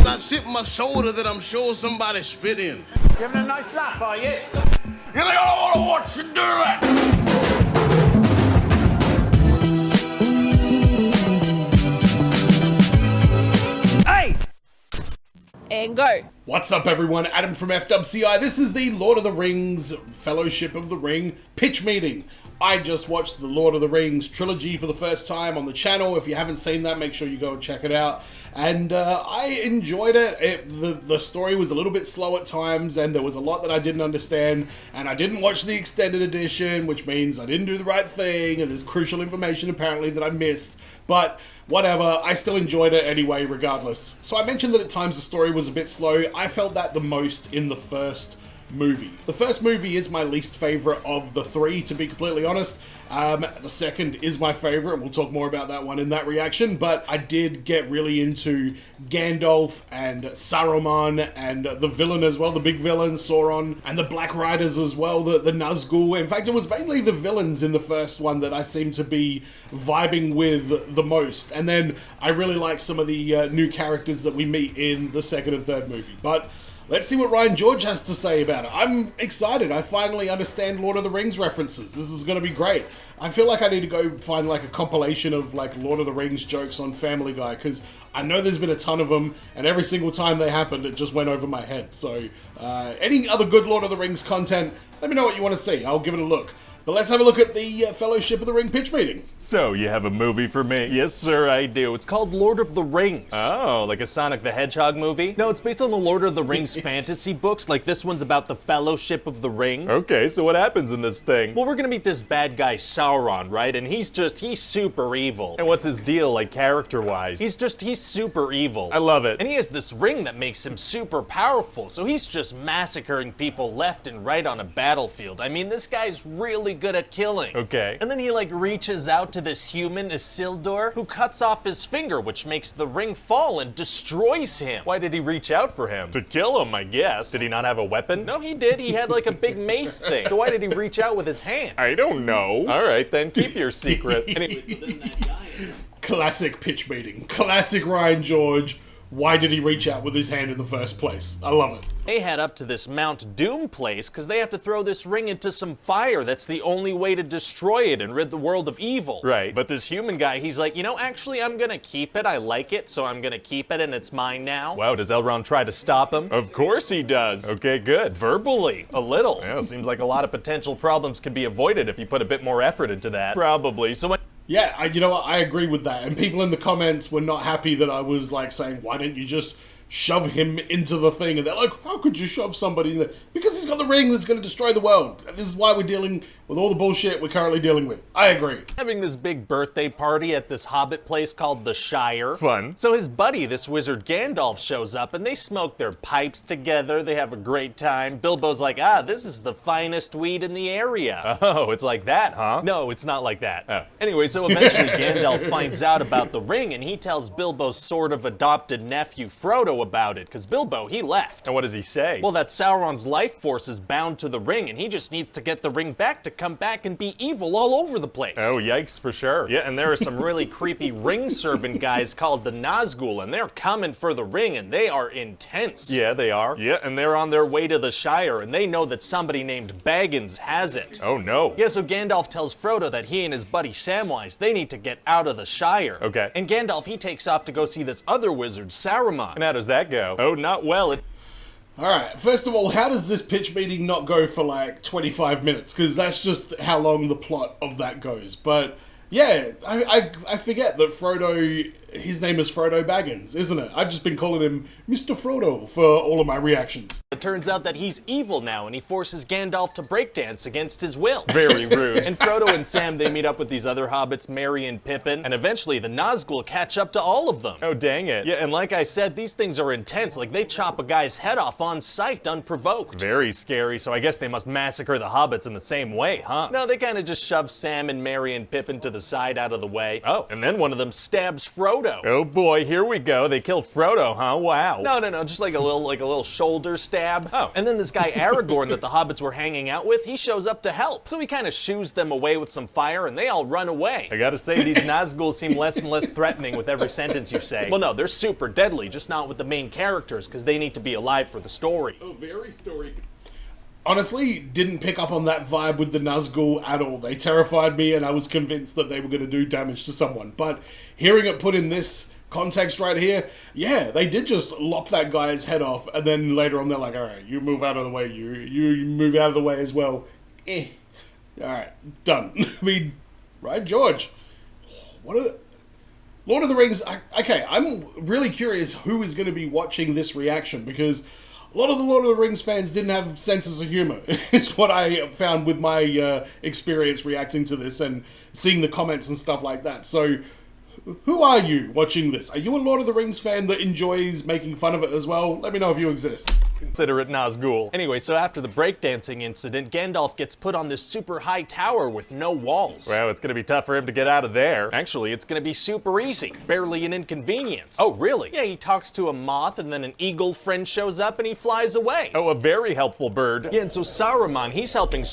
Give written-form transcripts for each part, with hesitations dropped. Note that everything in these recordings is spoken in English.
that chip on my shoulder that I'm sure somebody spit in. You having a nice laugh, are you? You think I don't want to watch you do it? And go. What's up everyone, Adam from FWCI. This is the Lord of the Rings Fellowship of the Ring pitch meeting. I just watched the Lord of the Rings trilogy for the first time on the channel. If you haven't seen that, make sure you go and check it out. And I enjoyed it. The story was a little bit slow at times, and there was a lot that I didn't understand. And I didn't watch the extended edition, which means I didn't do the right thing, and there's crucial information apparently that I missed. But whatever, I still enjoyed it anyway, regardless. So I mentioned that at times the story was a bit slow. I felt that the most in the first movie. The first movie is my least favorite of the three, to be completely honest. The second is my favorite, and we'll talk more about that one in that reaction, but I did get really into Gandalf and Saruman and the villain as well, the big villain, Sauron, and the Black Riders as well, the Nazgul. In fact, it was mainly the villains in the first one that I seemed to be vibing with the most, and then I really like some of the new characters that we meet in the second and third movie. But let's see what Ryan George has to say about it. I'm excited. I finally understand Lord of the Rings references. This is going to be great. I feel like I need to go find like a compilation of like Lord of the Rings jokes on Family Guy, because I know there's been a ton of them, and every single time they happened, it just went over my head. So any other good Lord of the Rings content, let me know what you want to see. I'll give it a look. But let's have a look at the Fellowship of the Ring pitch meeting. So, you have a movie for me? Yes, sir, I do. It's called Lord of the Rings. Oh, like a Sonic the Hedgehog movie? No, it's based on the Lord of the Rings fantasy books. Like, this one's about the Fellowship of the Ring. Okay, so what happens in this thing? Well, we're gonna meet this bad guy, Sauron, right? And he's super evil. And what's his deal, like, character-wise? He's super evil. I love it. And he has this ring that makes him super powerful, so he's just massacring people left and right on a battlefield. I mean, this guy's really good at killing. Okay. And then he like reaches out to this human, Isildur, who cuts off his finger, which makes the ring fall and destroys him. Why did he reach out for him? To kill him, I guess. Did he not have a weapon? No, he did. He had like a big mace thing. So why did he reach out with his hand? I don't know. All right, then keep your secrets. Anyway, so then that guy... Classic pitch meeting. Classic Ryan George. Why did he reach out with his hand in the first place? I love it. They head up to this Mount Doom place because they have to throw this ring into some fire. That's the only way to destroy it and rid the world of evil. Right. But this human guy, he's like, you know, actually, I'm gonna keep it. I like it, so I'm gonna keep it, and it's mine now. Wow, does Elrond try to stop him? Of course he does. Okay, good. Verbally, a little. Well, seems like a lot of potential problems could be avoided if you put a bit more effort into that. Probably. So when Yeah, you know what, I agree with that. And people in the comments were not happy that I was like saying, why don't you just shove him into the thing? And they're like, how could you shove somebody in there? Because he's got the ring that's going to destroy the world. This is why we're dealing with all the bullshit we're currently dealing with. I agree. having this big birthday party at this hobbit place called the Shire. Fun. So his buddy, this wizard Gandalf, shows up and they smoke their pipes together. They have a great time. Bilbo's like, this is the finest weed in the area. Oh, it's like that, huh? No, it's not like that. Oh. Anyway, so eventually Gandalf finds out about the ring and he tells Bilbo's sort of adopted nephew Frodo about it, because Bilbo, he left. And what does he say? Well, that Sauron's life force is bound to the ring and he just needs to get the ring back to come back and be evil all over the place. Oh, yikes, for sure. Yeah, and there are some really creepy ring servant guys called the Nazgul, and they're coming for the ring, and they are intense. Yeah, they are. Yeah, and they're on their way to the Shire, and they know that somebody named Baggins has it. Oh, no. Yeah, so Gandalf tells Frodo that he and his buddy Samwise, they need to get out of the Shire. Okay. And Gandalf, he takes off to go see this other wizard, Saruman. And how does that go? Oh, not well. Alright, first of all, how does this pitch meeting not go for like 25 minutes? Because that's just how long the plot of that goes. But yeah, I forget that Frodo, his name is Frodo Baggins, isn't it? I've just been calling him Mr. Frodo for all of my reactions. It turns out that he's evil now, and he forces Gandalf to breakdance against his will. Very rude. And Frodo and Sam, they meet up with these other hobbits, Merry and Pippin, and eventually the Nazgul catch up to all of them. Oh, dang it. Yeah, and like I said, these things are intense. Like, they chop a guy's head off on sight, unprovoked. Very scary, so I guess they must massacre the hobbits in the same way, huh? No, they kind of just shove Sam and Merry and Pippin to the side out of the way. Oh. And then one of them stabs Frodo. Frodo. Oh boy, here we go. They kill Frodo, huh? Wow. No, just like a little shoulder stab. Oh, and then this guy Aragorn that the hobbits were hanging out with, he shows up to help. So he kind of shoos them away with some fire, and they all run away. I gotta say, these Nazgul seem less and less threatening with every sentence you say. Well, no, they're super deadly, just not with the main characters, because they need to be alive for the story. Oh, very story. Honestly, didn't pick up on that vibe with the Nazgul at all. They terrified me, and I was convinced that they were going to do damage to someone. But hearing it put in this context right here, yeah, they did just lop that guy's head off, and then later on they're like, all right, you move out of the way, you move out of the way as well. All right, done. I mean, right, George? Lord of the Rings, okay, I'm really curious who is going to be watching this reaction, because a lot of the Lord of the Rings fans didn't have senses of humor. It's what I found with my experience reacting to this and seeing the comments and stuff like that. So, who are you watching this? Are you a Lord of the Rings fan that enjoys making fun of it as well? Let me know if you exist. Consider it Nazgul. Anyway, so after the breakdancing incident, Gandalf gets put on this super high tower with no walls. Well, it's gonna be tough for him to get out of there. Actually, it's gonna be super easy. Barely an inconvenience. Oh, really? Yeah, he talks to a moth, and then an eagle friend shows up and he flies away. Oh, a very helpful bird. Yeah, and so Saruman, he's helping...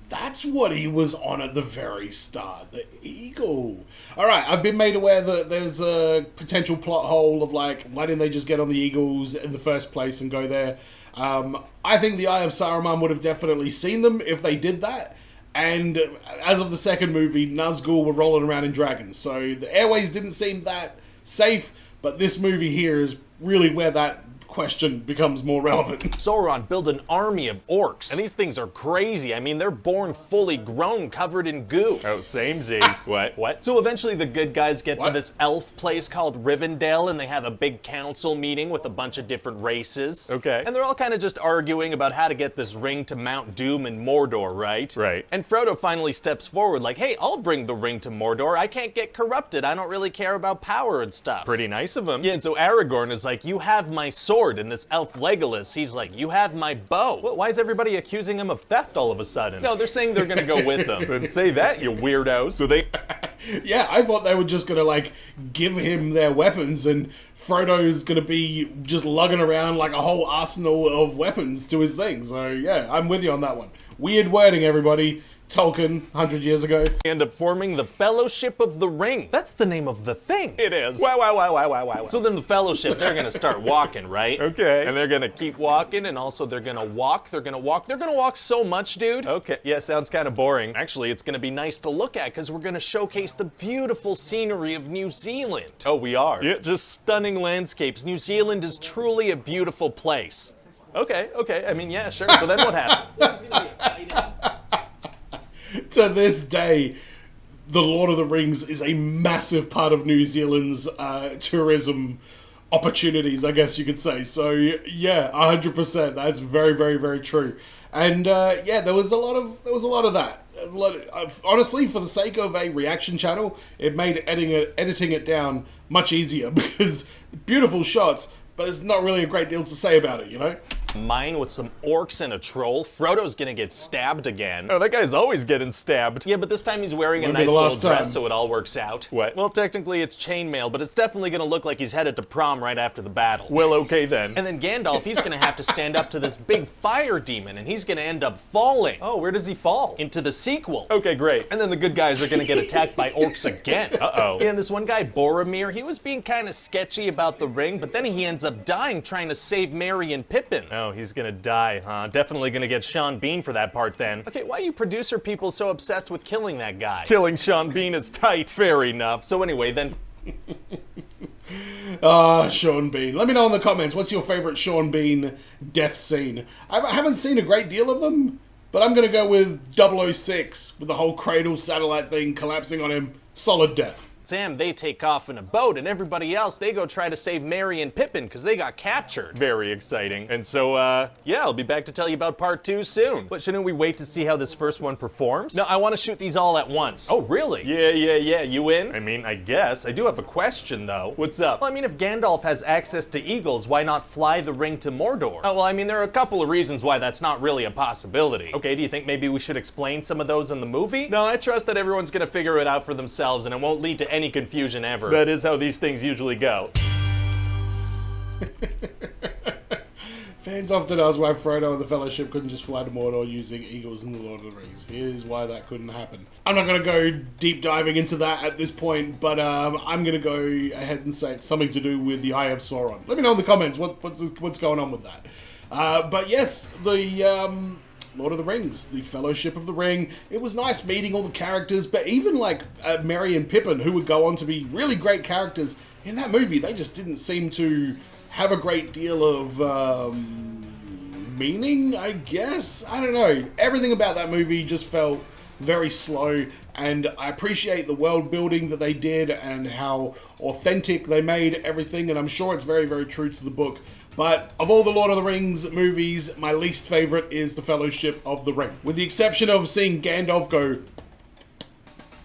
That's what he was on at the very start, the eagle. All right, I've been made aware that there's a potential plot hole of like, why didn't they just get on the eagles in the first place and go there? I think the Eye of Saruman would have definitely seen them if they did that. And as of the second movie, Nazgul were rolling around in dragons. So the airways didn't seem that safe, but this movie here is really where that question becomes more relevant. Sauron built an army of orcs, and these things are crazy. I mean, they're born fully grown, covered in goo. Oh, samesies. What? So eventually the good guys get to this elf place called Rivendell, and they have a big council meeting with a bunch of different races. Okay. And they're all kind of just arguing about how to get this ring to Mount Doom in Mordor, right? Right. And Frodo finally steps forward like, hey, I'll bring the ring to Mordor. I can't get corrupted. I don't really care about power and stuff. Pretty nice of him. Yeah, and so Aragorn is like, you have my sword. And this elf Legolas, he's like, you have my bow. Why is everybody accusing him of theft all of a sudden? No, they're saying they're gonna go with them. Then say that, you weirdos. So they... Yeah, I thought they were just gonna, like, give him their weapons and Frodo's gonna be just lugging around like a whole arsenal of weapons to his thing. So, yeah, I'm with you on that one. Weird wording, everybody. Tolkien, 100 years ago. End up forming the Fellowship of the Ring. That's the name of the thing. It is. Wow. So then the Fellowship, they're gonna start walking, right? Okay. And they're gonna keep walking, and also they're gonna walk. They're gonna walk so much, dude. Okay, yeah, sounds kind of boring. Actually, it's gonna be nice to look at, because we're gonna showcase the beautiful scenery of New Zealand. Oh, we are? Yeah, just stunning landscapes. New Zealand is truly a beautiful place. Okay, I mean, yeah, sure. So then what happens? To this day, The Lord of the Rings is a massive part of New Zealand's tourism opportunities, I guess you could say. So, yeah, 100%. That's very, very, very true. And, yeah, there was a lot of that. Honestly, for the sake of a reaction channel, it made editing it down much easier, because beautiful shots, but there's not really a great deal to say about it, you know? Mine with some orcs and a troll. Frodo's gonna get stabbed again. Oh, that guy's always getting stabbed. Yeah, but this time he's wearing a nice little dress, so it all works out. What? Well, technically it's chainmail, but it's definitely gonna look like he's headed to prom right after the battle. Well, okay then. And then Gandalf, he's gonna have to stand up to this big fire demon, and he's gonna end up falling. Oh, where does he fall? Into the sequel. Okay, great. And then the good guys are gonna get attacked by orcs again. Uh-oh. Yeah, and this one guy, Boromir, he was being kind of sketchy about the ring, but then he ends up dying trying to save Merry and Pippin. Oh, he's gonna die, huh? Definitely gonna get Sean Bean for that part then. Okay, why are you producer people so obsessed with killing that guy? Killing Sean Bean is tight. Fair enough. So anyway, then... Sean Bean. Let me know in the comments, what's your favorite Sean Bean death scene? I haven't seen a great deal of them, but I'm gonna go with 006, with the whole cradle satellite thing collapsing on him. Solid death. Sam, they take off in a boat, and everybody else, they go try to save Merry and Pippin because they got captured. Very exciting. And so, yeah, I'll be back to tell you about part 2 soon. But shouldn't we wait to see how this first one performs? No, I want to shoot these all at once. Oh, really? Yeah. You in? I mean, I guess. I do have a question, though. What's up? Well, I mean, if Gandalf has access to eagles, why not fly the ring to Mordor? Oh, well, I mean, there are a couple of reasons why that's not really a possibility. Okay, do you think maybe we should explain some of those in the movie? No, I trust that everyone's gonna figure it out for themselves, and it won't lead to any confusion ever. That is how these things usually go. Fans often ask why Frodo and the Fellowship couldn't just fly to Mordor using eagles in the Lord of the Rings. Here's why that couldn't happen. I'm not going to go deep diving into that at this point, but I'm going to go ahead and say it's something to do with the Eye of Sauron. Let me know in the comments what's going on with that. But yes, the Lord of the Rings, the Fellowship of the Ring. It was nice meeting all the characters, but even like Merry and Pippin, who would go on to be really great characters in that movie, they just didn't seem to have a great deal of meaning, I guess. I don't know. Everything about that movie just felt very slow, and I appreciate the world building that they did and how authentic they made everything, and I'm sure it's very, very true to the book. But of all the Lord of the Rings movies, my least favorite is The Fellowship of the Ring. With the exception of seeing Gandalf go,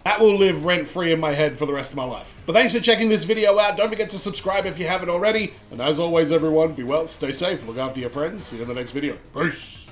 that will live rent-free in my head for the rest of my life. But thanks for checking this video out. Don't forget to subscribe if you haven't already. And as always, everyone, be well, stay safe, look after your friends. See you in the next video. Peace!